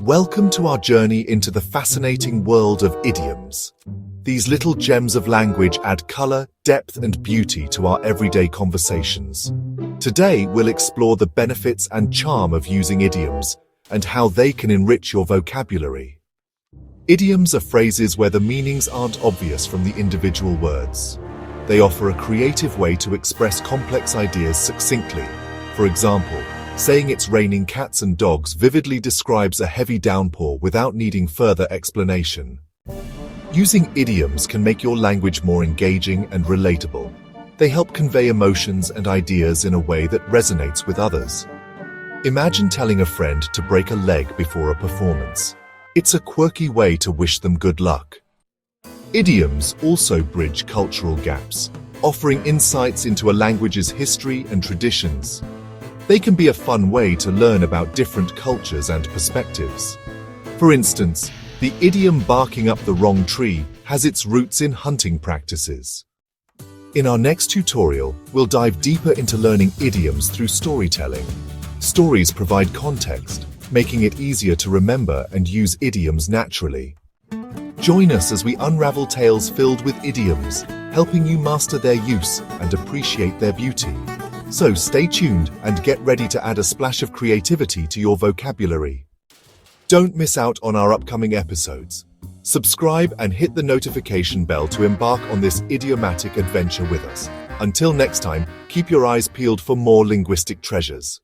Welcome to our journey into the fascinating world of idioms. These little gems of language add color, depth, and beauty to our everyday conversations. Today, we'll explore the benefits and charm of using idioms and how they can enrich your vocabulary. Idioms are phrases where the meanings aren't obvious from the individual words. They offer a creative way to express complex ideas succinctly. For example, saying it's raining cats and dogs vividly describes a heavy downpour without needing further explanation. Using idioms can make your language more engaging and relatable. They help convey emotions and ideas in a way that resonates with others. Imagine telling a friend to break a leg before a performance. It's a quirky way to wish them good luck. Idioms also bridge cultural gaps, offering insights into a language's history and traditions. They can be a fun way to learn about different cultures and perspectives. For instance, the idiom barking up the wrong tree has its roots in hunting practices. In our next tutorial, we'll dive deeper into learning idioms through storytelling. Stories provide context, making it easier to remember and use idioms naturally. Join us as we unravel tales filled with idioms, helping you master their use and appreciate their beauty. So stay tuned and get ready to add a splash of creativity to your vocabulary. Don't miss out on our upcoming episodes. Subscribe and hit the notification bell to embark on this idiomatic adventure with us. Until next time, keep your eyes peeled for more linguistic treasures.